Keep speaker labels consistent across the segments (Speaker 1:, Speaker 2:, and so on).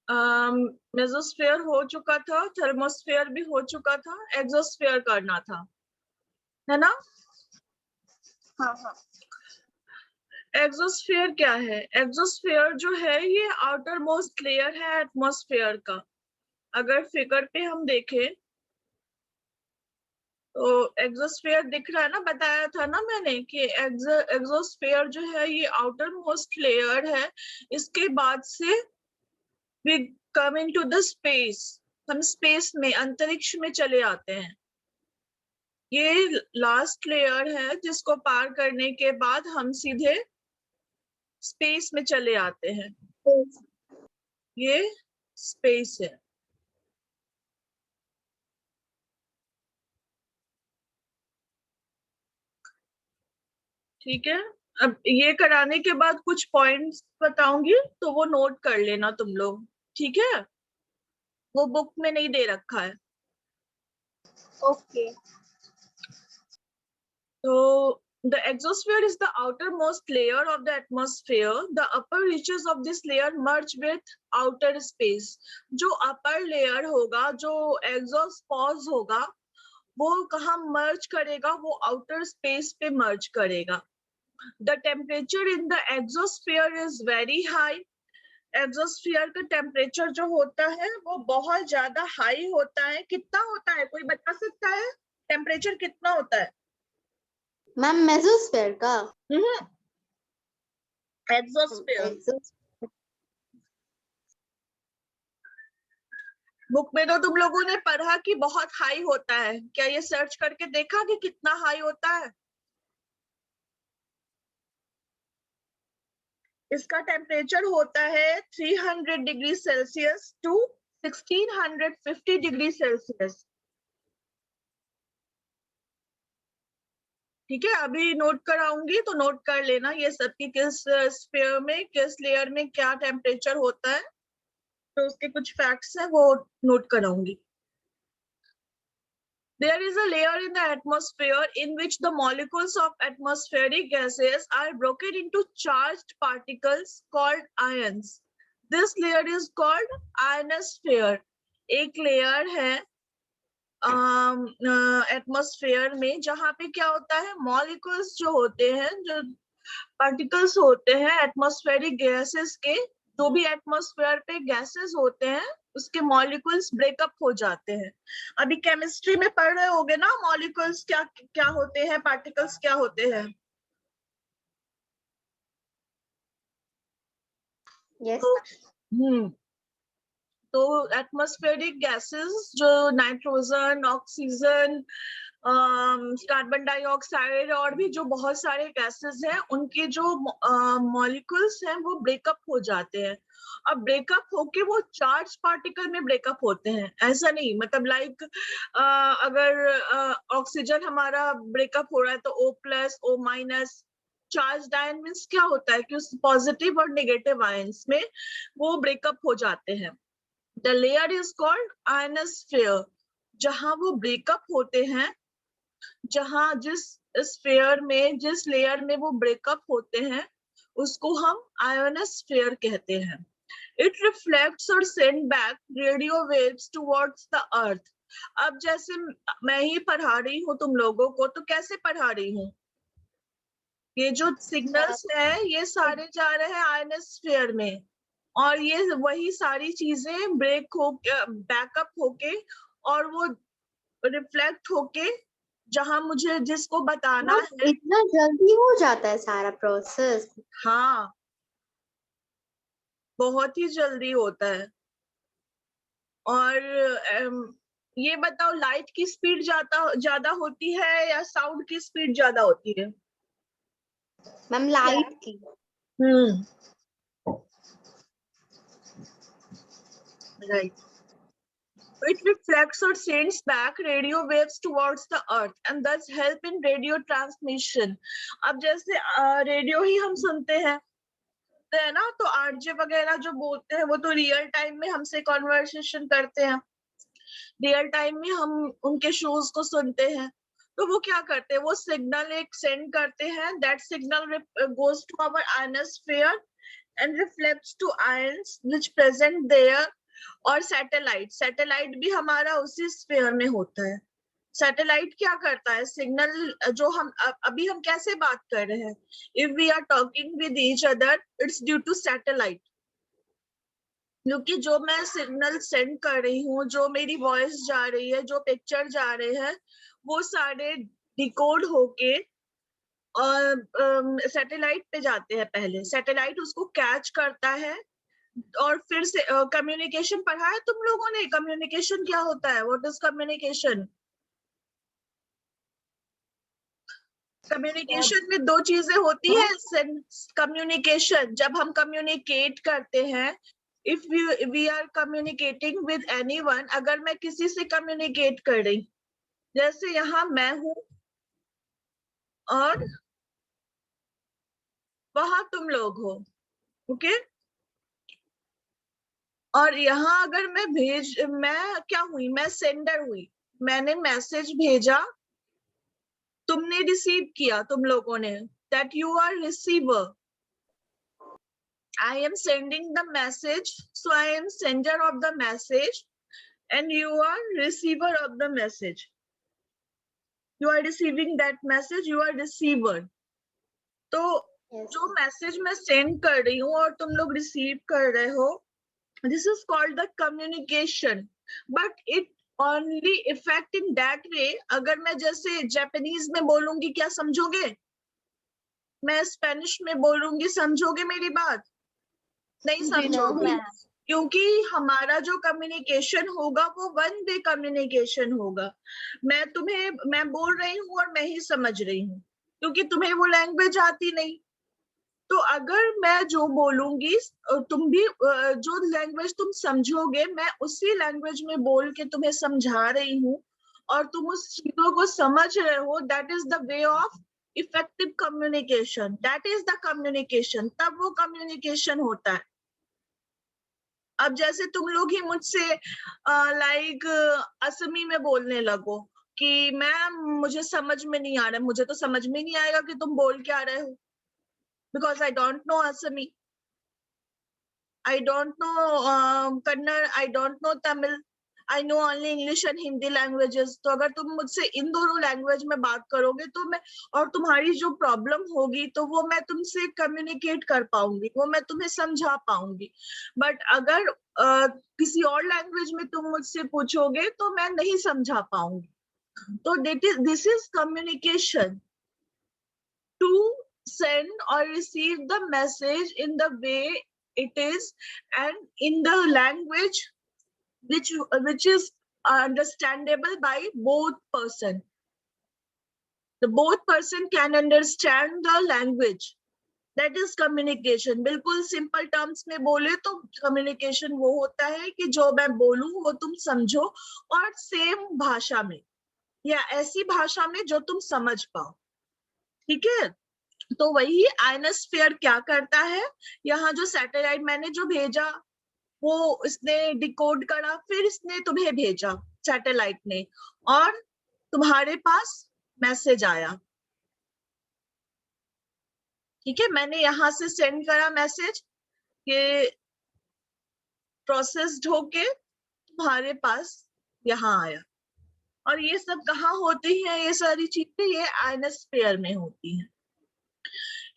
Speaker 1: Mesosphere हो चुका था, थर्मोस्फेयर भी हो चुका था, एक्सोस्फेयर करना था, है ना?
Speaker 2: हाँ हाँ।
Speaker 1: एक्सोस्फेयर क्या है? एक्सोस्फेयर जो है ये आउटर मोस्ट लेयर है एटमॉस्फेयर का। अगर फिगर पे हम देखें तो एक्सोस्फेयर दिख रहा है ना, बताया था ना मैंने कि एक्सोस्फेयर जो है ये आउटर मोस्ट लेयर है। इसके बाद से we come into the space, हम स्पेस में, अंतरिक्ष में चले आते हैं। ये लास्ट लेयर है जिसको पार करने के बाद हम सीधे स्पेस में चले आते हैं। ये स्पेस है। ठीक है, अब ये कराने के बाद कुछ पॉइंट्स बताऊंगी तो वो नोट कर लेना तुम लोग, ठीक है? वो बुक में नहीं दे रखा है।
Speaker 2: Okay.
Speaker 1: So the exosphere is the outermost layer of the atmosphere. The upper reaches of this layer merge with outer space. जो upper layer होगा, जो exospores होगा, वो कहाँ merge करेगा? वो outer space पे merge करेगा. The temperature in the exosphere is very high. Exosphere का टेम्परेचर जो होता है वो बहुत ज्यादा हाई होता है। कितना होता है, कोई बता सकता है? टेम्परेचर कितना होता है
Speaker 2: मैम मेसोस्फेयर का?
Speaker 1: एक्सोस्फीयर बुक में तो तुम लोगों ने पढ़ा कि बहुत हाई होता है। क्या ये सर्च करके देखा कि कितना हाई होता है? इसका टेम्परेचर होता है 300 degree Celsius to 1650 degree Celsius. ठीक है, अभी नोट कराऊंगी तो नोट कर लेना ये सब की किस स्फीयर में, किस लेयर में क्या टेम्परेचर होता है। तो उसके कुछ फैक्ट्स हैं वो note कराऊंगी। There is a layer in the atmosphere in which the molecules of atmospheric gases are broken into charged particles called ions. This layer is called ionosphere. एक लेयर है एटमॉस्फेयर में जहाँ पे क्या होता है, मॉलिक्यूल्स जो होते हैं, जो पार्टिकल्स होते हैं एटमॉस्फेरिक गैसेस के, जो भी एटमॉस्फेयर पे गैसेस होते हैं उसके मॉलिक्यूल्स ब्रेकअप हो जाते हैं। अभी केमिस्ट्री में पढ़ रहे होगे ना, मॉलिक्यूल्स क्या क्या होते हैं, पार्टिकल्स क्या होते हैं।
Speaker 2: यस।
Speaker 1: तो एटमॉस्फेरिक गैसेस जो नाइट्रोजन, ऑक्सीजन, कार्बन डाइऑक्साइड और भी जो बहुत सारे गैसेस हैं, उनके जो मॉलिक्यूल्स हैं वो ब्रेकअप हो जाते हैं। अब ब्रेकअप होके वो चार्ज पार्टिकल में ब्रेकअप होते हैं। ऐसा नहीं, मतलब लाइक अगर ऑक्सीजन हमारा ब्रेकअप हो रहा है तो O+, O-, charge ion means क्या होता है कि उस पॉजिटिव और नेगेटिव आयंस में वो ब्रेकअप हो जाते हैं। The layer is called ionosphere. जहां वो ब्रेकअप होते हैं, जहां जिस स्फीयर में, जिस लेयर में वो ब्रेकअप होते हैं, उसको हम आयोनोस्फीयर कहते हैं। It reflects or send back radio waves towards the earth. अब जैसे मैं ही पढ़ा रही हूँ तुम लोगों को, तो कैसे पढ़ा रही हूँ? ये जो सिग्नल्स है ये सारे जा रहे हैं आयोनोस्फीयर में, और ये वही सारी चीजें ब्रेक हो, बैकअप होके, और वो रिफ्लेक्ट होके जहां मुझे जिसको बताना है।
Speaker 2: इतना जल्दी हो जाता है सारा प्रोसेस?
Speaker 1: हाँ, बहुत ही जल्दी होता है। और ये बताओ, लाइट की स्पीड ज्यादा होती है या साउंड की स्पीड ज्यादा होती है?
Speaker 2: मैम लाइट की।
Speaker 1: Right. It reflects or sends back radio waves towards the earth and thus help in radio transmission. अब जैसे रेडियो ही हम सुनते हैं तो है ना, तो आरजे वगैरह जो बोलते हैं वो तो रियल टाइम में हमसे कॉन्वर्सेशन करते हैं, रियल टाइम में हम उनके शोज को सुनते हैं। तो वो क्या करते हैं, वो सिग्नल एक सेंड करते हैं, that signal goes to our ionosphere and reflects to ions which present there और सैटेलाइट भी हमारा उसी स्फीयर में होता है। सैटेलाइट क्या करता है, सिग्नल जो हम अभी हम कैसे बात कर रहे हैं, if we are talking with each other it's due to satellite, क्योंकि जो मैं सिग्नल सेंड कर रही हूँ, जो मेरी वॉइस जा रही है, जो पिक्चर जा रहे हैं, वो सारे डिकोड होके और सैटेलाइट पे जाते हैं। पहले सैटेलाइट उसको कैच करता है और फिर से कम्युनिकेशन पढ़ा है तुम लोगों ने, कम्युनिकेशन क्या होता है, व्हाट इज कम्युनिकेशन? कम्युनिकेशन में दो चीजें होती है। कम्युनिकेशन जब हम कम्युनिकेट करते हैं, if we are communicating with anyone, अगर मैं किसी से कम्युनिकेट कर रही, जैसे यहाँ मैं हूं और वहां तुम लोग हो, ओके, और यहाँ अगर मैं क्या हुई, मैं सेंडर हुई, मैंने मैसेज भेजा, तुमने रिसीव किया, तुम लोगों ने, that you are receiver. I am sending the message, so I am sender of the message and you are receiver of the message. You are receiving that message, you are receiver. तो जो message मैं send कर रही हूँ और तुम लोग receive कर रहे हो, this is called the communication, but it only effect in that way। अगर मैं जैसे जापानीज में बोलूंगी, क्या समझोगे? मैं स्पेनिश में बोलूंगी, समझोगे मेरी बात? नहीं समझोगे, क्योंकि हमारा जो कम्युनिकेशन होगा वो वन वे कम्युनिकेशन होगा। मैं बोल रही हूँ और मैं ही समझ रही हूँ, क्योंकि तुम्हें वो लैंग्वेज आती नहीं। तो अगर मैं जो बोलूंगी, तुम भी जो लैंग्वेज तुम समझोगे, मैं उसी लैंग्वेज में बोल के तुम्हें समझा रही हूँ और तुम उस चीजों को समझ रहे हो, that is the way of effective communication, that is the communication, तब वो कम्युनिकेशन होता है। अब जैसे तुम लोग ही मुझसे लाइक असमी में बोलने लगो कि मैम मुझे समझ में नहीं आ रहा है, मुझे तो समझ में नहीं आएगा कि तुम बोल क्या रहे हो, because I don't know Assamese, I don't know Kannada, I don't know Tamil, I know only English and Hindi languages. तो अगर तुम मुझसे इन दोनों लैंग्वेज में बात करोगे तो मैं, और तुम्हारी जो प्रॉब्लम होगी तो वो मैं तुमसे कम्युनिकेट कर पाऊंगी, वो मैं तुम्हें समझा पाऊंगी। बट अगर किसी और लैंग्वेज में तुम मुझसे पूछोगे तो मैं नहीं समझा पाऊंगी। तो this is communication, to send or receive the message in the way it is and in the language which is understandable by both person. The both person can understand the language, that is communication। बिल्कुल simple terms में बोले तो communication वो होता है कि जो मैं बोलूं वो तुम समझो, और सेम भाषा में या ऐसी भाषा में जो तुम समझ पाओ, ठीक है। तो वही आयनोस्फीयर क्या करता है, यहाँ जो सैटेलाइट मैंने जो भेजा वो इसने डिकोड करा, फिर इसने तुम्हें भेजा सैटेलाइट ने, और तुम्हारे पास मैसेज आया, ठीक है। मैंने यहाँ से सेंड करा मैसेज, ये प्रोसेस्ड होके तुम्हारे पास यहाँ आया, और ये सब कहाँ होती है, ये सारी चीजें ये आयनोस्फीयर में होती है।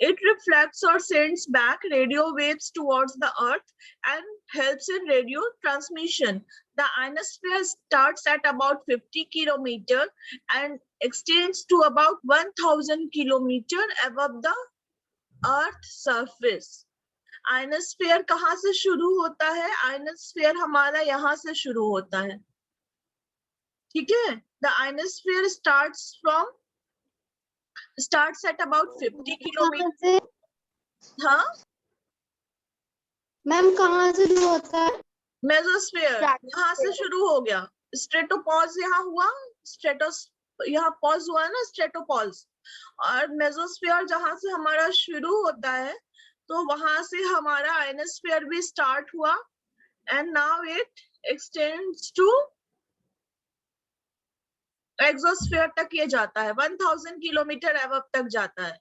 Speaker 1: It reflects or sends back radio waves towards the earth and helps in radio transmission. The ionosphere starts at about 50 kilometer and extends to about 1000 kilometer above the earth surface. Ionosphere कहाँ से शुरू होता है? Ionosphere हमारा यहाँ से शुरू होता है, ठीक है। The ionosphere starts at about 50 kilometer. हाँ
Speaker 2: मैम कहाँ से शुरू होता है?
Speaker 1: मेसोस्फीयर यहाँ से शुरू हो गया, स्ट्रेटोपॉज यहाँ हुआ, यहाँ पॉज हुआ ना, स्ट्रेटोपॉज, और मेसोस्फीयर जहाँ से हमारा शुरू होता है तो वहां से हमारा आयनोस्फीयर भी स्टार्ट हुआ, and now it extends to exosphere तक ये जाता है, 1000 किलोमीटर अबव तक जाता है।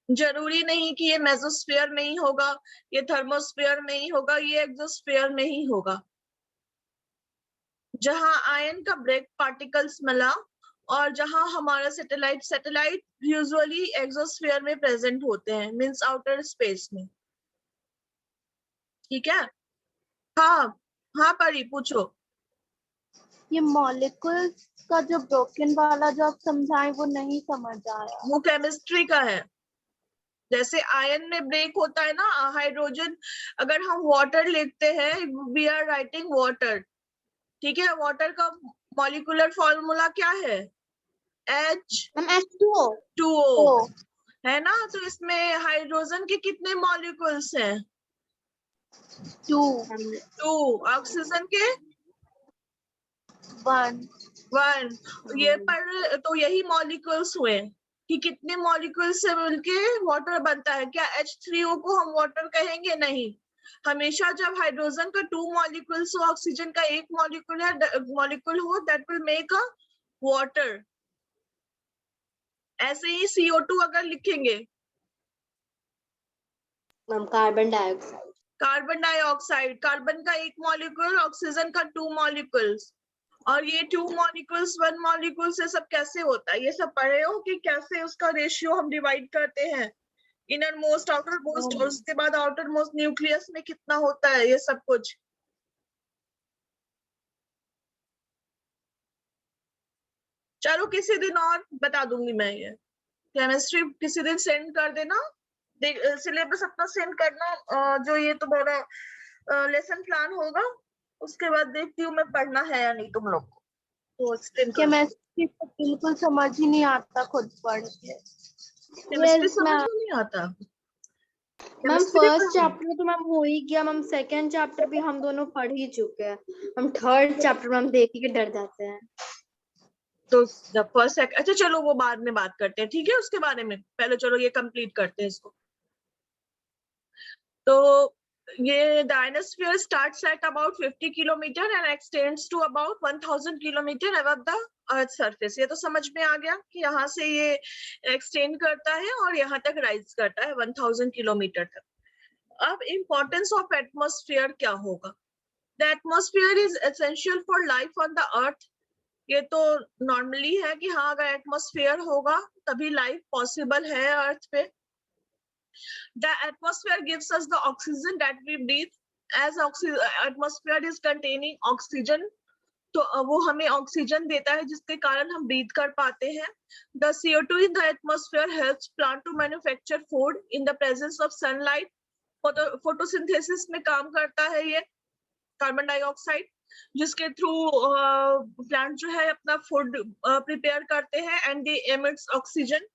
Speaker 1: जरूरी नहीं कि ये मेसोस्फीयर में ही होगा, ये थर्मोस्फीयर में ही होगा, ये एक्सोस्फीयर में ही होगा। जहां आयन का ब्रेक पार्टिकल्स मिला और जहां हमारा सैटेलाइट यूजुअली एक्सोस्फीयर में प्रेजेंट होते हैं, मींस आउटर स्पेस में। ठीक है। हाँ हाँ परी पूछो।
Speaker 2: ये मॉलिक्यूल्स का जो ब्रोकन वाला जो आप समझाए वो नहीं समझ आया।
Speaker 1: वो केमिस्ट्री का है। जैसे आयन में ब्रेक होता है ना, हाइड्रोजन, अगर हम वाटर लिखते हैं, वी आर राइटिंग वाटर, ठीक है, वाटर का मॉलिक्यूलर फॉर्मूला क्या है?
Speaker 2: H2O।
Speaker 1: H2O है ना। तो इसमें हाइड्रोजन के कितने मॉलिक्यूल्स हैं? 2। ऑक्सीजन के
Speaker 2: 1।
Speaker 1: 1। ये पर तो यही मॉलिक्यूल्स हुए कि कितने मॉलिक्यूल्स से मिलके वाटर बनता है। क्या H3O को हम वाटर कहेंगे? नहीं। हमेशा जब हाइड्रोजन का 2 मॉलिक्यूल्स हो, ऑक्सीजन का 1 मॉलिक्यूल हो, that will make a water. ऐसे ही CO2 अगर लिखेंगे,
Speaker 2: carbon dioxide.
Speaker 1: Carbon dioxide, carbon का 1 मॉलिक्यूल, ऑक्सीजन का 2 मॉलिक्यूल्स, और ये 2 मॉलिक्यूल्स 1 मॉलिक्यूल से सब कैसे होता है? ये सब पढ़े हो कि कैसे उसका रेशियो हम डिवाइड करते हैं, इनर मोस्ट, आउटर मोस्ट, और उसके बाद आउटर मोस्ट न्यूक्लियस में कितना होता है, ये सब कुछ। चलो किसी दिन और बता दूंगी मैं ये केमिस्ट्री, किसी दिन सेंड कर देना। सिलेबस अपना सेंड करना, जो ये तुम्हारा लेसन प्लान होगा, उसके बाद देखती हूँ मैं पढ़ना है या नहीं तुम लोग को, तो एक्सटेंड कर।
Speaker 2: केमिस्ट्री तो बिल्कुल समझ ही नहीं आता खुद पढ़ के।
Speaker 1: केमिस्ट्री समझ में नहीं आता।
Speaker 2: मैम फर्स्ट चैप्टर तो मैम हो ही गया मैम, सेकंड चैप्टर भी हम दोनों पढ़ ही चुके हैं। हम थर्ड चैप्टर मैम देख के डर जाते हैं।
Speaker 1: तो जब फर्स्ट, अच्छा चलो वो बाद में बात करते हैं, ठीक है, उसके बारे में। पहले चलो ये कंप्लीट करते हैं इसको। तो ये the ionosphere starts at about 50 kilometer and extends to about 1000 kilometer above the earth surface। ये तो समझ में आ गया कि यहाँ से ये एक्सटेंड करता है और यहाँ तक राइज करता है 1000 किलोमीटर तक। अब इम्पोर्टेंस ऑफ एटमॉस्फेयर क्या होगा? The atmosphere is essential for life on the earth. ये तो नॉर्मली है कि हाँ, अगर एटमॉस्फेयर होगा तभी लाइफ पॉसिबल है अर्थ पे। The atmosphere gives us the oxygen that we breathe. As atmosphere is containing oxygen, तो वो हमें ऑक्सीजन देता है जिसके कारण हम ब्रीथ कर पाते हैं। The CO2 in the atmosphere helps plant to manufacture food in the presence of sunlight. Photosynthesis में काम करता है ये कार्बन डाइऑक्साइड, जिसके थ्रू प्लांट जो है अपना फूड प्रिपेयर करते हैं, and they emits oxygen.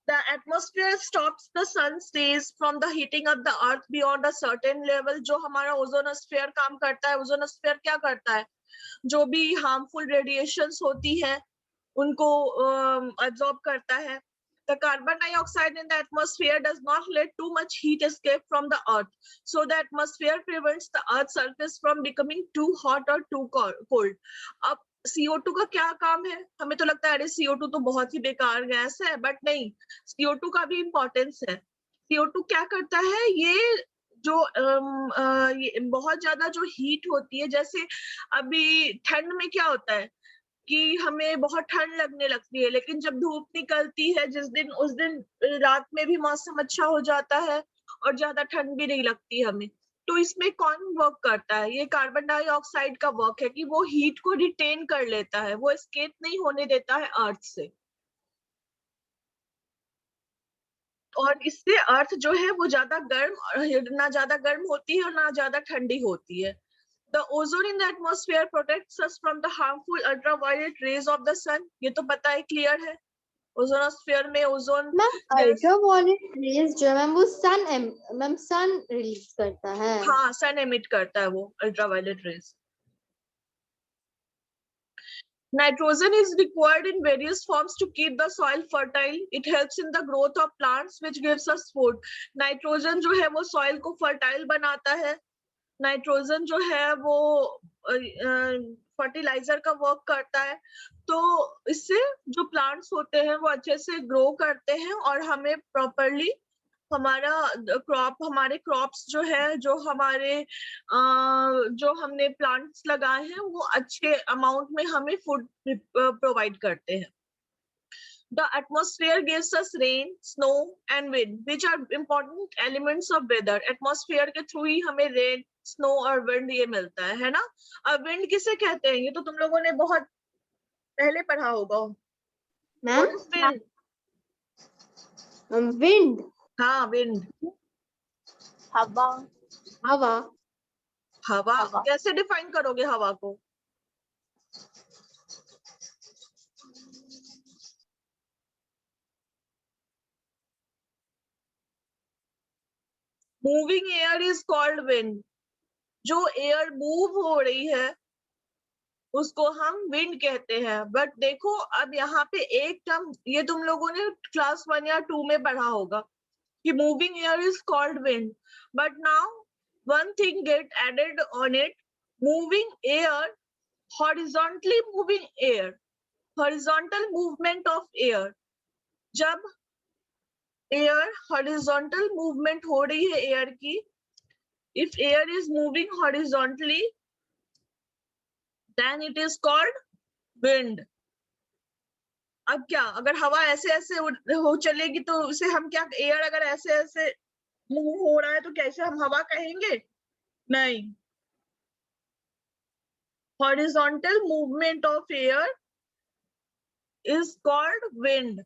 Speaker 1: The atmosphere stops the sun's rays from the heating of the earth beyond a certain level। जो हमारा ओजोनोस्फेयर काम करता है, ओजोनोस्फेयर क्या करता है? जो भी हार्मफुल रेडिएशंस होती है उनको absorb करता है। The carbon dioxide in the atmosphere does not let too much heat escape from the earth, so the atmosphere prevents the earth's surface from becoming too hot or too cold। अब CO2 का क्या काम है? हमें तो लगता है अरे CO2 तो बहुत ही बेकार गैस है, बट नहीं, CO2 का भी इम्पोर्टेंस है। CO2 क्या करता है? ये जो ये बहुत ज्यादा जो हीट होती है, जैसे अभी ठंड में क्या होता है कि हमें बहुत ठंड लगने लगती है, लेकिन जब धूप निकलती है जिस दिन, उस दिन रात में भी मौसम अच्छा हो जाता है और ज्यादा ठंड भी नहीं लगती हमें। तो इसमें कौन वर्क करता है? ये कार्बन डाइऑक्साइड का वर्क है कि वो हीट को रिटेन कर लेता है, वो एस्केप नहीं होने देता है अर्थ से। और इससे अर्थ जो है वो ज्यादा गर्म, ना ज्यादा गर्म होती है और ना ज्यादा ठंडी होती है। The ozone in the atmosphere protects us from the harmful ultraviolet rays of the sun। ये तो पता है, क्लियर है। ओजोनोस्फीयर में ओजोन
Speaker 2: मैम अल्ट्रावायलेट रेज जो है मैम वो सन रिलीज करता है।
Speaker 1: हाँ, सन एमिट करता है वो ultraviolet rays. Nitrogen is required in various forms to keep the soil fertile. It helps in the growth of plants which gives us food। Nitrogen जो है वो सॉइल को फर्टाइल बनाता है। नाइट्रोजन जो है वो फर्टिलाइजर का वर्क करता है। तो इससे जो प्लांट्स होते हैं वो अच्छे से ग्रो करते हैं और हमें प्रॉपरली हमारे क्रॉप्स जो है, जो हमने प्लांट्स लगाए हैं वो अच्छे अमाउंट में हमें फूड प्रोवाइड करते हैं। The atmosphere gives us rain, snow and wind, which are important elements of weather. Atmosphere के थ्रू ही हमें rain, snow और wind ये मिलता है ना? अब wind किसे कहते हैं? ये तो तुम लोगों ने बहुत पहले पढ़ा होगा।
Speaker 2: Ma'am
Speaker 1: What is wind?
Speaker 2: Wind,
Speaker 1: हाँ, wind.
Speaker 3: हवा।
Speaker 2: हवा।
Speaker 1: हवा
Speaker 3: हवा।
Speaker 1: कैसे डिफाइन करोगे हवा को? Moving air is called wind. जो एयर मूव हो रही है उसको हम विंड कहते हैं। बट देखो अब यहाँ पे एक टर्म ये तुम लोगों ने क्लास 1 या 2 में पढ़ा होगा कि moving air is called wind, but now one thing get added on it, moving air, horizontally moving air, horizontal movement of air. जब एयर हॉरिजॉन्टल मूवमेंट हो रही है एयर की, if air is moving horizontally then it is called wind. अब क्या अगर हवा ऐसे ऐसे हो चलेगी तो उसे हम क्या, एयर अगर ऐसे ऐसे मूव हो रहा है तो कैसे हम हवा कहेंगे? नहीं, horizontal movement of air is called wind.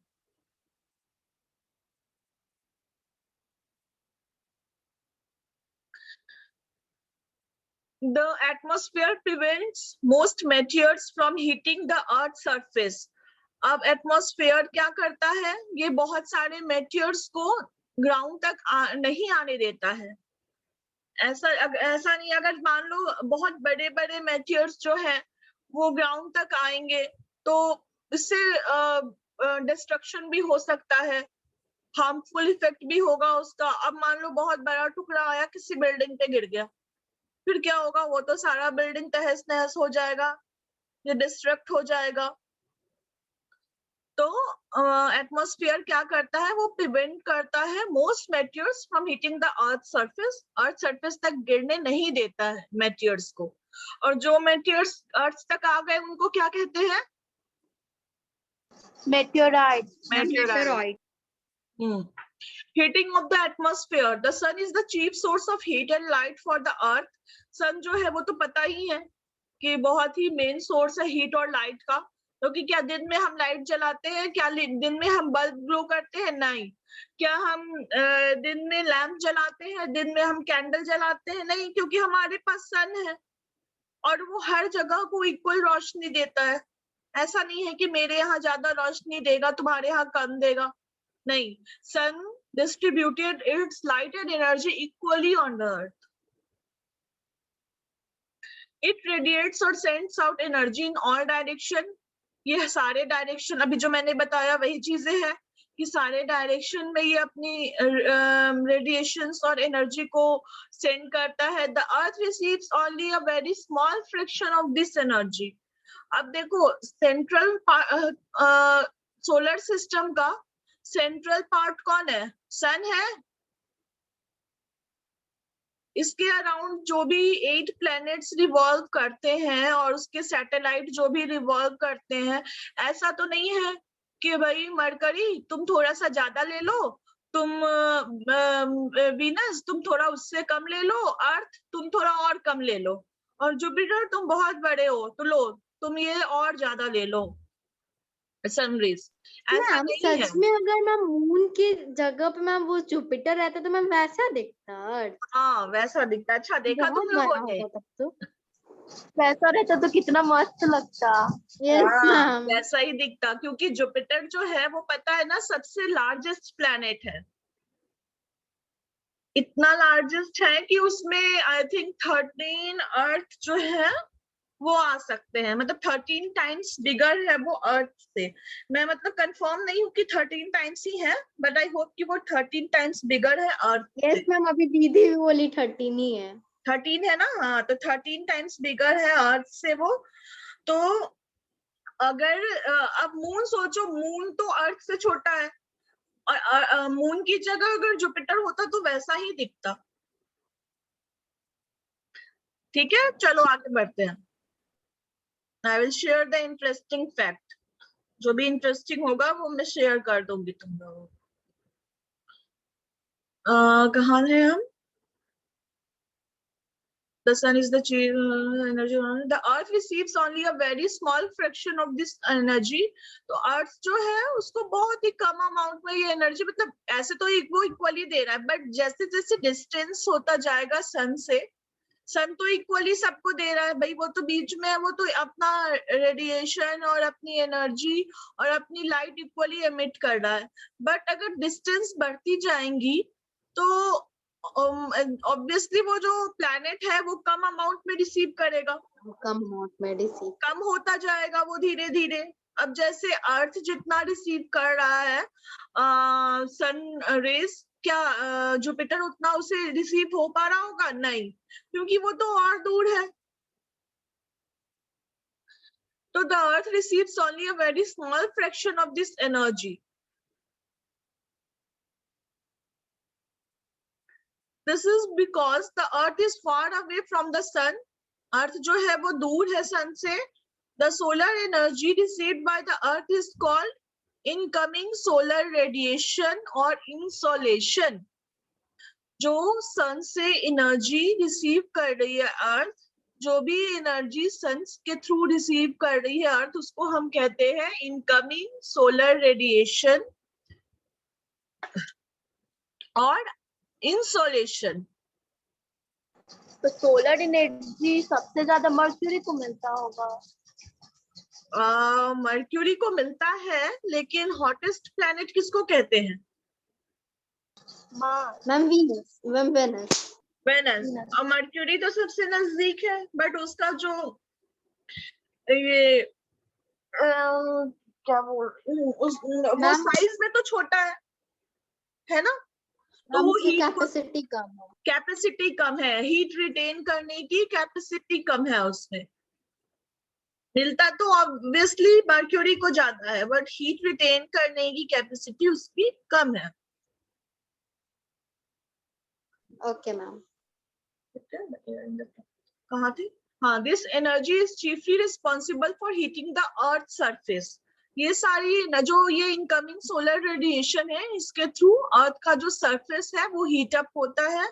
Speaker 1: The atmosphere prevents most meteors from hitting the earth's surface. अब एटमॉस्फेयर क्या करता है? ये बहुत सारे मेटियर्स को ग्राउंड तक नहीं आने देता है। ऐसा नहीं, अगर मान लो बहुत बड़े बड़े मेटियर्स जो है वो ग्राउंड तक आएंगे तो इससे डिस्ट्रक्शन भी हो सकता है, हार्मफुल इफेक्ट भी होगा उसका। अब मान लो बहुत बड़ा टुकड़ा आया किसी बिल्डिंग पे गिर गया, फिर क्या होगा? वो तो सारा बिल्डिंग तहस नहस हो जाएगा, ये डिस्ट्रक्ट हो जाएगा। तो एटमॉस्फेयर क्या करता है? वो प्रिवेंट करता है most meteors from hitting the earth surface, earth surface तक गिरने नहीं देता है मेटियर्स को। और जो मेटियर्स अर्थ तक आ गए उनको क्या कहते हैं?
Speaker 3: Meteorite.
Speaker 1: Meteorite. Heating of the atmosphere. The sun is the chief source of heat and light for the earth. सन जो है वो तो पता ही है कि बहुत ही मेन सोर्स है हीट और लाइट का। क्योंकि क्या दिन में हम लाइट जलाते हैं? क्या दिन में हम बल्ब ग्लो करते हैं? नहीं। क्या हम दिन में लैंप जलाते हैं? दिन में हम कैंडल जलाते हैं? नहीं, क्योंकि हमारे पास सन है और वो हर जगह को इक्वल रोशनी देता है। ऐसा नहीं है कि मेरे यहाँ ज्यादा रोशनी देगा, तुम्हारे यहाँ कम देगा, नहीं। सन distributed its light and energy equally on the earth. It radiates or sends out energy in all direction. ये सारे डायरेक्शन अभी जो मैंने बताया वही चीजें हैं कि सारे डायरेक्शन में ये अपनी रेडिएशंस और एनर्जी को सेंड करता है। The earth receives only a very small fraction of this energy. अब देखो सेंट्रल सोलर सिस्टम का सेंट्रल पार्ट कौन है? सन है। इसके अराउंड जो भी 8 प्लैनेट्स रिवॉल्व करते हैं और उसके सैटेलाइट जो भी रिवॉल्व करते हैं, ऐसा तो नहीं है कि भाई मरकरी तुम थोड़ा सा ज्यादा ले लो, तुम वीनस तुम थोड़ा उससे कम ले लो, अर्थ तुम थोड़ा और कम ले लो, और जुपिटर तुम बहुत बड़े हो तो लो तुम ये और ज्यादा ले लो सनरेज। ऐसा नहीं है।
Speaker 2: सच में अगर मैम मून की जगह पे मैम वो जुपिटर रहता तो मैम वैसा दिखता।
Speaker 1: हाँ वैसा दिखता। अच्छा देखा तुम लोगों ने?
Speaker 2: तब तो
Speaker 3: वैसा रहता तो कितना मस्त लगता।
Speaker 1: हाँ, वैसा ही दिखता, क्योंकि जुपिटर जो है वो पता है ना सबसे लार्जेस्ट प्लैनेट है। इतना लार्जेस्ट है कि उसमें आई थिंक 13 अर्थ जो है वो आ सकते हैं, मतलब 13 टाइम्स बिगर है वो अर्थ से। मैं मतलब कंफर्म नहीं हूँ कि 13 टाइम्स ही है, बट आई होप कि वो 13 टाइम्स बिगर है अर्थ से।
Speaker 2: यस मैम, अभी दीदी भी बोली 13 ही है।
Speaker 1: 13 है ना, हाँ, तो 13 टाइम्स बिगर है अर्थ से वो। तो अगर अब मून सोचो, मून तो अर्थ से छोटा है, और मून की जगह अगर जुपिटर होता तो वैसा ही दिखता। ठीक है, चलो आगे बढ़ते हैं। I will share the interesting fact. जो भी इंटरेस्टिंग होगा वो मैं शेयर कर दूंगी तुम लोगों को। कहाँ है हम? The sun is the chief energy. The earth receives only a very small fraction of this energy. तो अर्थ जो है उसको बहुत ही कम अमाउंट में ये एनर्जी, मतलब ऐसे तो वो इक्वली दे रहा है, बट जैसे जैसे डिस्टेंस होता जाएगा सन से, सन तो इक्वली सबको दे रहा है भाई, वो तो बीच में है, वो तो अपना रेडिएशन और अपनी एनर्जी और अपनी लाइट इक्वली एमिट कर रहा है। बट अगर डिस्टेंस बढ़ती जाएंगी तो ऑब्वियसली वो जो प्लैनेट है वो कम अमाउंट में रिसीव करेगा,
Speaker 2: कम अमाउंट में रिसीव,
Speaker 1: कम होता जाएगा वो धीरे धीरे। अब जैसे अर्थ जितना रिसीव कर रहा है सन रेस, क्या जुपिटर उतना उसे रिसीव हो पा रहा होगा? नहीं, क्योंकि वो तो और दूर है। तो the earth receives only a very small fraction of this energy. This is because the earth is far away from the sun. अर्थ जो है वो दूर है सन से। The solar energy received by the earth is called incoming solar radiation or insolation. जो सन से energy receive कर रही है अर्थ, जो भी एनर्जी सन के थ्रू रिसीव कर रही है अर्थ, उसको हम कहते हैं इनकमिंग सोलर रेडिएशन और इंसोलेशन।
Speaker 3: तो सोलर एनर्जी सबसे ज्यादा मर्क्यूरी को मिलता होगा।
Speaker 1: मर्क्यूरी को मिलता है, लेकिन हॉटेस्ट प्लैनेट किसको कहते हैं?
Speaker 2: Ma'am Venus, ma'am Venus.
Speaker 1: Venus. और मर्क्यूरी तो सबसे नजदीक है, बट उसका जो ये क्या बोल, वो साइज में तो छोटा है ना, तो वो हीट
Speaker 2: कैपेसिटी कम है,
Speaker 1: कैपेसिटी कम है, हीट रिटेन करने की कैपेसिटी कम है उसमें। मिलता तो ऑब्वियसली मर्क्यूरी को ज्यादा है, बट हीट रिटेन करने की कैपेसिटी उसकी कम है।
Speaker 2: Okay ma'am.
Speaker 1: कहाँ थे? हाँ, this energy is chiefly responsible for heating the earth surface. ये सारी जो ये इनकमिंग सोलर रेडिएशन है, इसके थ्रू अर्थ का जो सरफेस है वो हीट अप होता है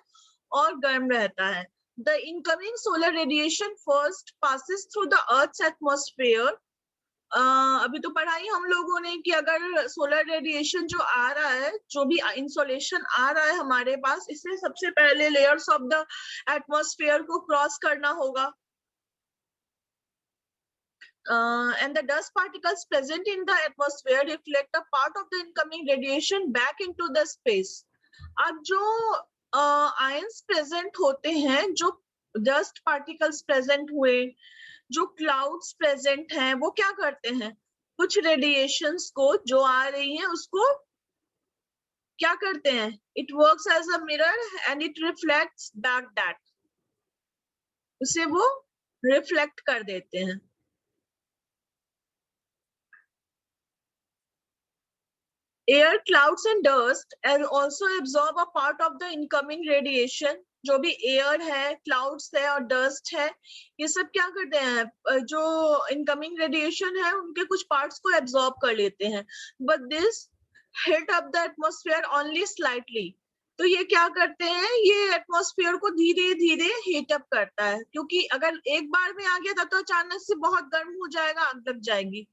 Speaker 1: और गर्म रहता है। The incoming solar radiation first passes through the Earth's atmosphere. अभी तो पढ़ाई हम लोगों ने कि अगर सोलर रेडिएशन जो आ रहा है, जो भी इंसोलेशन आ रहा है हमारे पास, इसे सबसे पहले लेयर्स ऑफ द एटमॉस्फेयर को क्रॉस करना होगा। And the dust particles present in the atmosphere reflect a part of the incoming radiation back into the space. अब जो आयंस प्रेजेंट होते हैं, जो डस्ट पार्टिकल्स प्रेजेंट हुए, जो क्लाउड्स प्रेजेंट हैं, वो क्या करते हैं? कुछ रेडिएशंस को जो आ रही हैं उसको क्या करते हैं? It works as a mirror and it reflects back that, उसे वो रिफ्लेक्ट कर देते हैं। Air, clouds and dust and also absorb a part of the incoming radiation. जो भी एयर है, क्लाउड्स है और डस्ट है, ये सब क्या करते हैं? जो इनकमिंग रेडिएशन है उनके कुछ पार्ट्स को एब्जॉर्ब कर लेते हैं, but this hit up the atmosphere only slightly. तो ये क्या करते हैं? ये एटमॉस्फेयर को धीरे धीरे हीट अप करता है, क्योंकि अगर एक बार में आ गया था तो अचानक से बहुत गर्म हो जाएगा, आग लग जाएगी।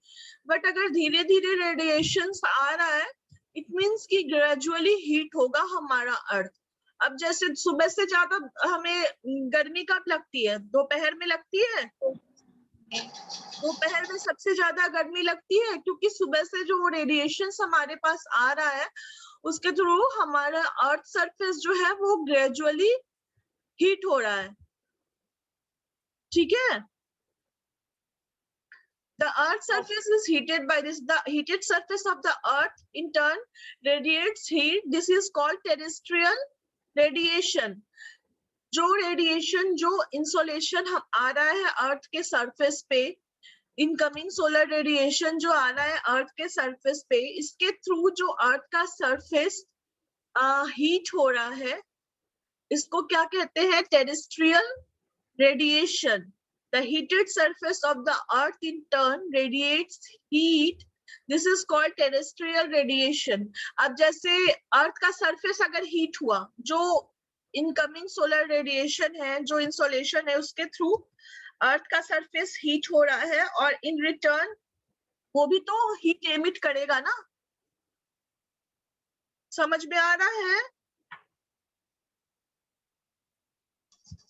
Speaker 1: बट अगर धीरे धीरे रेडिएशन आ रहा है, इट मीन्स कि ग्रेजुअली हीट होगा हमारा अर्थ। अब जैसे सुबह से ज्यादा हमें गर्मी कब लगती है? दोपहर में लगती है। दोपहर में सबसे ज्यादा गर्मी लगती है, क्योंकि सुबह से जो रेडिएशन हमारे पास आ रहा है उसके थ्रू हमारा अर्थ सरफेस जो है वो ग्रेजुअली हीट हो रहा है। ठीक है, the earth's surface is heated by this. The heated surface of the earth in turn radiates heat. This is called terrestrial radiation. जो रेडिएशन, जो इंसोलेशन आ रहा है अर्थ के सरफेस पे, इनकमिंग सोलर रेडिएशन जो आ रहा है अर्थ के सरफेस पे, इसके थ्रू जो अर्थ का सरफेस हीट हो रहा है, इसको क्या कहते हैं? Terrestrial radiation. The heated surface of the earth in turn radiates heat. This is called terrestrial radiation. अब जैसे अर्थ का सरफेस अगर हीट हुआ, जो इनकमिंग सोलर रेडिएशन है, जो इंसोलेशन है, उसके थ्रू अर्थ का सरफेस हीट हो रहा है और इन रिटर्न वो भी तो हीट एमिट करेगा ना. समझ में आ रहा है?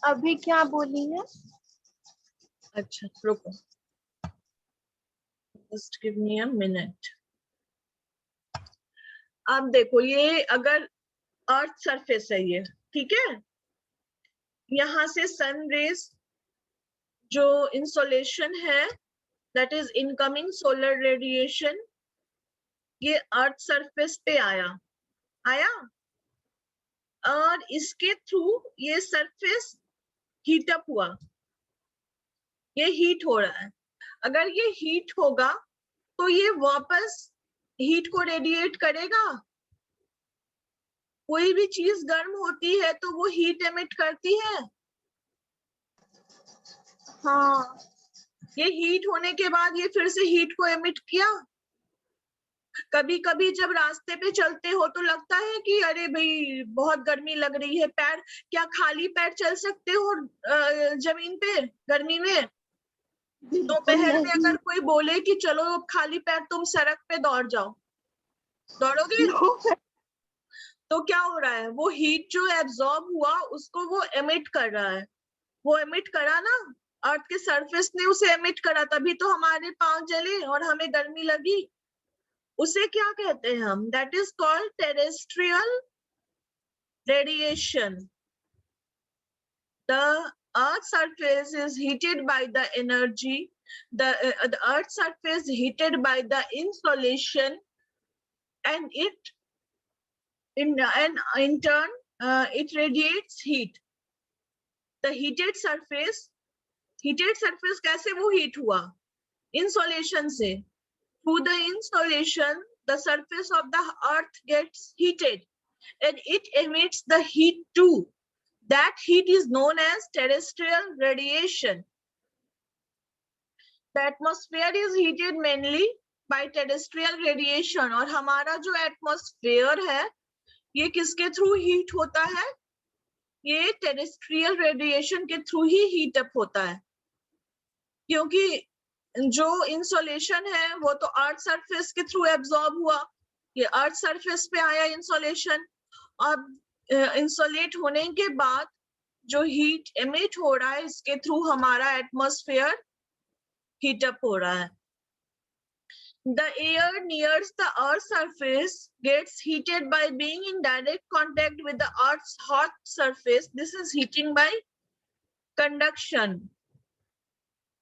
Speaker 3: अभी क्या बोली है?
Speaker 1: अच्छा रुको, just give me a minute. अब देखो, ये अगर अर्थ सरफेस है ये, ठीक है, यहाँ से सन रेज जो इंसोलेशन है, that is incoming solar radiation, ये अर्थ सरफेस पे आया और इसके थ्रू ये सरफेस हीट अप हुआ, ये हीट हो रहा है. अगर ये हीट होगा तो ये वापस हीट को रेडिएट करेगा. कोई भी चीज गर्म होती है तो वो हीट एमिट करती है.
Speaker 3: हाँ.
Speaker 1: ये हीट होने के बाद ये फिर से हीट को एमिट किया. कभी कभी जब रास्ते पे चलते हो तो लगता है कि अरे भाई बहुत गर्मी लग रही है, पैर, क्या खाली पैर चल सकते हो जमीन पे गर्मी में? दोपहर में अगर कोई बोले कि चलो खाली पैर तुम सड़क पे दौड़ जाओ, दौड़ोगे? तो क्या हो रहा है? वो हीट जो एब्जॉर्ब हुआ उसको वो एमिट कर रहा है. वो एमिट करा ना, अर्थ के सरफेस ने उसे एमिट करा, तभी तो हमारे पांव जले और हमें गर्मी लगी. उसे क्या कहते हैं हम? That is called terrestrial radiation. The earth surface is heated by the energy. The earth surface heated by the insolation, and in turn it radiates heat. The heated surface कैसे वो heat हुआ? Insolation से. Through the insolation, the surface of the earth gets heated and it emits the heat too. That heat is known as terrestrial radiation. The atmosphere is heated mainly by terrestrial radiation. और हमारा जो atmosphere है, ये किसके through heat होता है? ये terrestrial radiation के थ्रू ही हीट अप होता है. क्योंकि जो इंसोलेशन है वो तो अर्थ सरफेस के थ्रू एब्जॉर्ब हुआ, ये अर्थ सरफेस पे आया इंसोलेशन. अब इंसोलेट होने के बाद जो हीट एमिट हो रहा है, इसके थ्रू हमारा एटमॉस्फेयर हीट अप हो रहा है. The air near the earth's surface gets heated by being in direct contact with the earth's hot surface. This is heating by conduction.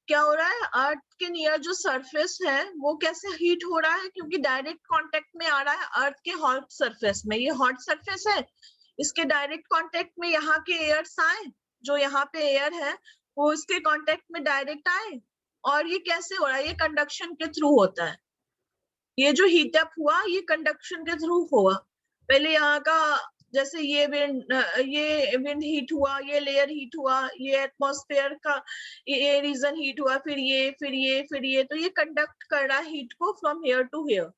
Speaker 1: क्या हो रहा है? अर्थ के नियर जो सरफेस है वो कैसे हीट हो रहा है? क्योंकि डायरेक्ट कांटेक्ट में आ रहा है अर्थ के हॉट सरफेस में. ये हॉट सरफेस है, इसके डायरेक्ट कांटेक्ट में यहाँ के एयर्स आए, जो यहाँ पे एयर है वो इसके कांटेक्ट में डायरेक्ट आए. और ये कैसे हो रहा है? ये कंडक्शन के थ्रू होता है. ये जो हीट अप हुआ ये कंडक्शन के थ्रू हुआ. पहले यहाँ का जैसे ये विंड हीट हुआ, ये लेयर हीट हुआ, ये एटमॉस्फेयर का ये रीजन हीट हुआ, फिर ये, तो ये कंडक्ट कर रहा है हीट को from here to here.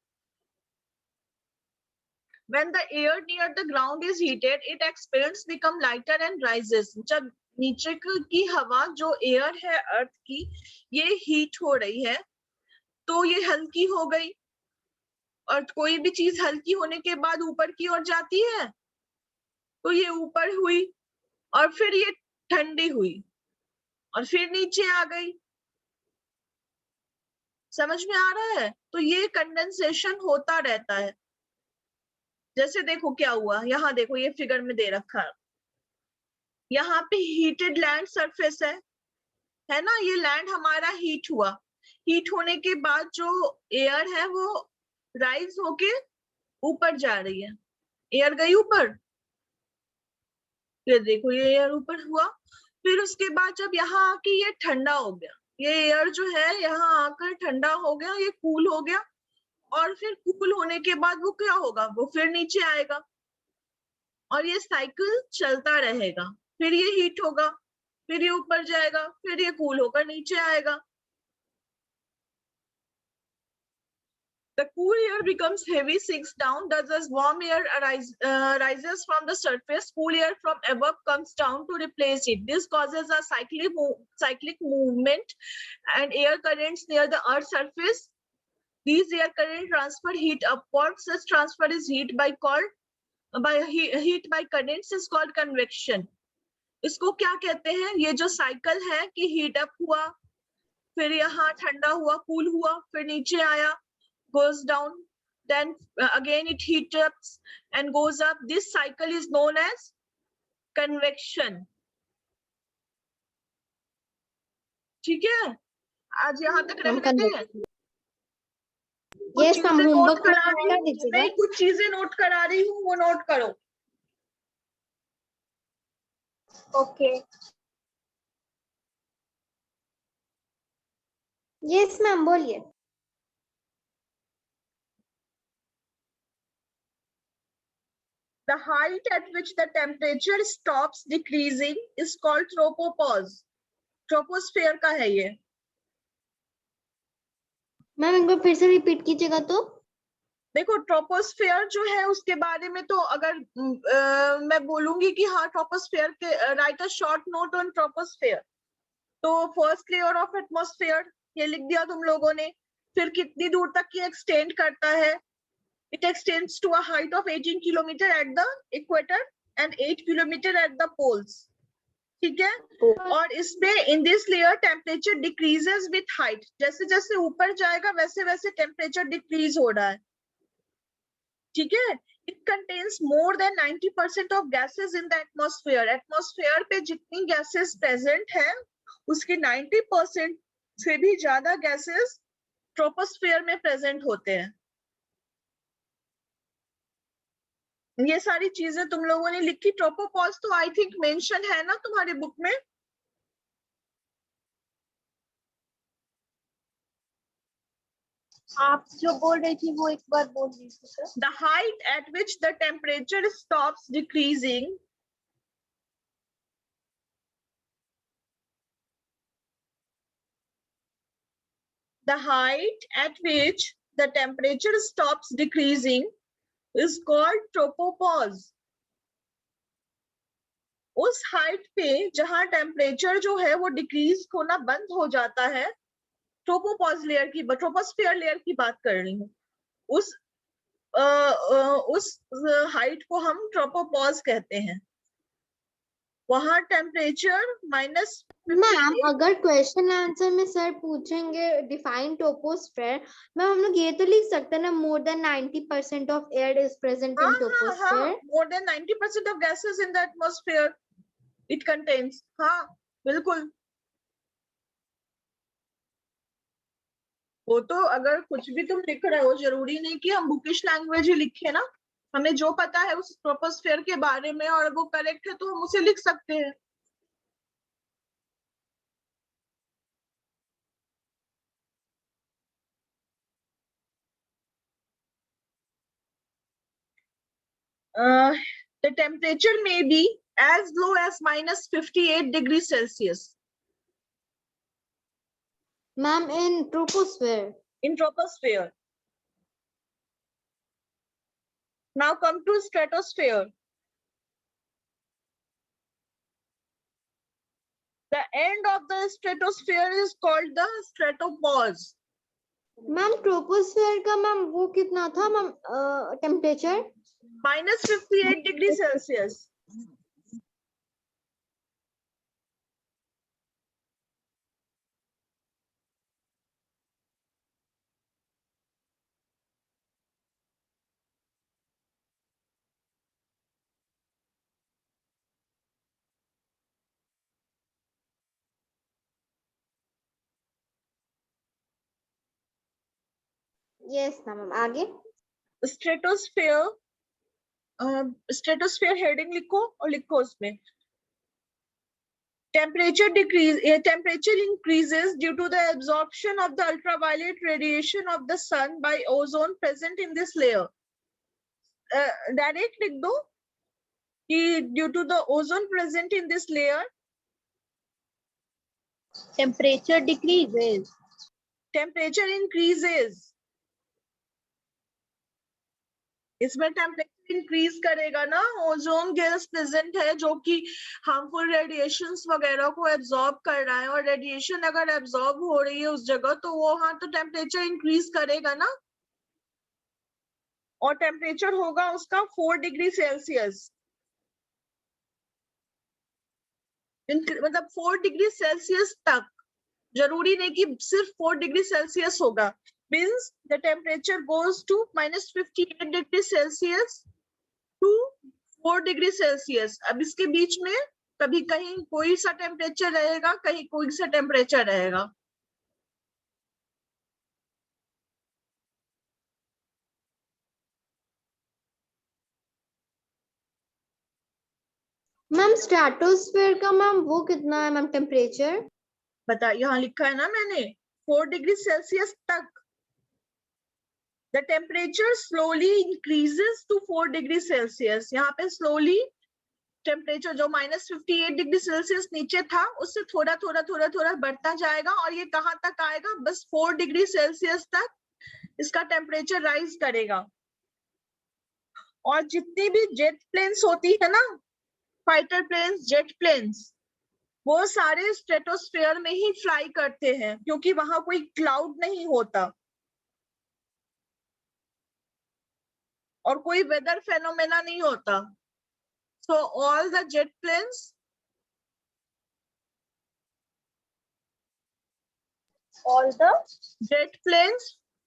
Speaker 1: When the air near the ground is heated, it expands, become lighter and rises. जब नीचे की हवा जो एयर है अर्थ की, ये हीट हो रही है तो ये हल्की हो गई. और कोई भी चीज हल्की होने के बाद ऊपर की ओर जाती है, तो ये ऊपर हुई और फिर ये ठंडी हुई और फिर नीचे आ गई. समझ में आ रहा है? तो ये कंडेंसेशन होता रहता है. जैसे देखो क्या हुआ, यहाँ देखो ये फिगर में दे रखा है, यहाँ पे हीटेड लैंड सरफेस है ना. ये लैंड हमारा हीट हुआ, हीट होने के बाद जो एयर है वो राइज होके ऊपर जा रही है. एयर गई ऊपर, ये देखो ये एयर ऊपर हुआ, फिर उसके बाद जब यहाँ आके ये ठंडा हो गया, ये एयर जो है यहाँ आकर ठंडा हो गया, ये कूल हो गया, और फिर कूल होने के बाद वो क्या होगा, वो फिर नीचे आएगा और ये साइकिल चलता रहेगा। फिर ये हीट होगा, फिर ये ऊपर जाएगा, फिर ये कूल होकर नीचे आएगा। The cool air becomes heavy, sinks down, thus as warm air rises from the surface, cool air from above comes down to replace it. This causes a cyclic movement and air currents near the earth's surface. These air currents transfer heat upwards. Such transfer is heat by currents is called convection. इसको क्या कहते हैं, ये जो cycle है कि heat up हुआ, फिर यहाँ ठंडा हुआ, कूल हुआ, फिर नीचे आया, goes down, then again it heats up and goes up. This cycle is known as convection. ठीक है, आज यहाँ तक रहते हैं।
Speaker 2: यस मैम, होमवर्क
Speaker 1: करा रही हूँ मैं, कुछ चीजें नोट करा रही हूँ, वो नोट करो।
Speaker 3: ओके
Speaker 2: यस मैम बोलिए।
Speaker 1: The height at which the temperature stops decreasing is called tropopause. Troposphere का है ये।
Speaker 2: मैम एक बार फिर से रिपीट कीजिएगा तो।
Speaker 1: देखो ट्रोपोस्फेयर जो है उसके बारे में तो अगर मैं बोलूंगी कि हाँ ट्रोपोस्फेयर के right a short note on troposphere, तो फर्स्ट लेयर ऑफ एटमॉस्फेयर ये लिख दिया तुम लोगों ने। फिर कितनी दूर तक ये एक्सटेंड करता है, it extends to a height of 18 kilometer at the equator and 8 kilometer at the poles. ठीक है, और इसमें in this layer temperature decreases with height. जैसे जैसे ऊपर जाएगा वैसे वैसे temperature decrease हो रहा है। ठीक है, it contains more than 90% of gases in the atmosphere. Atmosphere पे जितनी gases present है उसके 90% से भी ज्यादा gases troposphere में present होते हैं। ये सारी चीजें तुम लोगों ने लिखी। ट्रोपोपॉज तो आई थिंक मेंशन है ना तुम्हारी बुक में।
Speaker 3: आप जो बोल रही थी वो एक बार बोल दीजिए sir.
Speaker 1: The height eight which the temperature stops decreasing the height at which the temperature stops decreasing is called tropopause. उस हाइट पे जहां टेम्परेचर जो है वो डिक्रीज होना बंद हो जाता है, ट्रोपोपॉज लेयर की, ट्रोपोस्फियर लेयर की बात कर रही हूँ, उस हाइट को हम ट्रोपोपॉज कहते हैं। वहां टेम्परेचर माइनस।
Speaker 2: मैम अगर क्वेश्चन आंसर में सर पूछेंगे डिफाइन ट्रोपोस्फेयर, मैम हम लोग ये तो लिख सकते हैं ना, more than 90% of air is present in troposphere.
Speaker 1: More than 90% of gases in the atmosphere it contains. हाँ बिल्कुल, वो तो अगर कुछ भी तुम लिख रहे हो जरूरी नहीं कि हम बुकिश लैंग्वेज ही लिखे ना, हमें जो पता है उस ट्रोपोस्फेयर के बारे में और वो करेक्ट है तो हम उसे लिख सकते हैं। The temperature may be as low as minus 58 degrees Celsius.
Speaker 2: Ma'am, in troposphere.
Speaker 1: In troposphere. Now come to stratosphere. The end of the stratosphere is called the stratopause.
Speaker 2: Ma'am troposphere का ma'am वो कितना था ma'am temperature?
Speaker 1: minus 58 degrees Celsius.
Speaker 2: Yes ma'am, आगे
Speaker 1: stratosphere, stratosphere heading लिखो और लिखो उसमें temperature increases due to the absorption of the ultraviolet radiation of the sun by ozone present in this layer. Direct लिख दो कि due to the ozone present in this layer,
Speaker 3: temperature decreases.
Speaker 1: Temperature increases. इसमें temperature increase करेगा ना, ozone gas present है जो कि harmful radiations वगैरह को एब्जॉर्ब कर रहा है, और रेडिएशन अगर एब्जॉर्ब हो रही है उस जगह तो वो हाँ तो टेम्परेचर इंक्रीज करेगा ना, और टेम्परेचर होगा उसका 4 डिग्री सेल्सियस, मतलब 4 डिग्री सेल्सियस तक, जरूरी नहीं कि सिर्फ 4 डिग्री सेल्सियस होगा, means the temperature goes to -58 degree Celsius to 4 degree Celsius. अब इसके बीच में कभी कहीं कोई सा टेम्परेचर रहेगा, कहीं कोई सा टेम्परेचर रहेगा.
Speaker 2: मैम स्ट्रेटोस्फेयर का मैम वो कितना है मैम टेम्परेचर?
Speaker 1: बता, यहाँ लिखा है ना मैंने 4 डिग्री सेल्सियस तक. The temperature slowly increases to 4 degree Celsius. यहाँ पे slowly temperature जो -58 डिग्री सेल्सियस नीचे था उससे थोड़ा थोड़ा बढ़ता जाएगा, और ये कहाँ तक आएगा, बस 4 डिग्री सेल्सियस तक इसका टेम्परेचर राइज करेगा. और जितनी भी जेट प्लेन्स होती है ना, फाइटर प्लेन्स, जेट प्लेन्स, वो सारे स्ट्रेटोस्फेयर में ही फ्लाई करते हैं क्योंकि वहां कोई क्लाउड नहीं होता और कोई वेदर फेनोमेना नहीं होता. So all the jet planes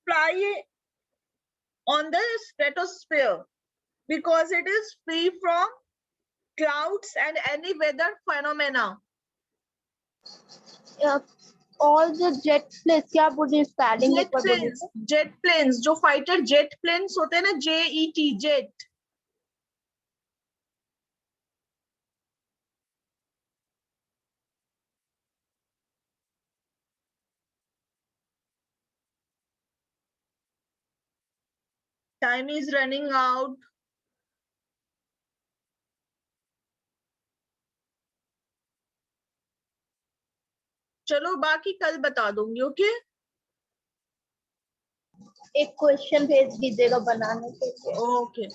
Speaker 1: fly on the stratosphere because it is free from clouds and any weather phenomena.
Speaker 3: All the jet planes, क्या बोलिए spelling?
Speaker 1: Jet planes जो फाइटर जेट प्लेन्स होते हैं ना, JET, jet. Time is running out. चलो बाकी कल बता दूंगी. ओके,
Speaker 3: एक क्वेश्चन भेज दीजिएगा बनाने के लिए.
Speaker 1: ओके.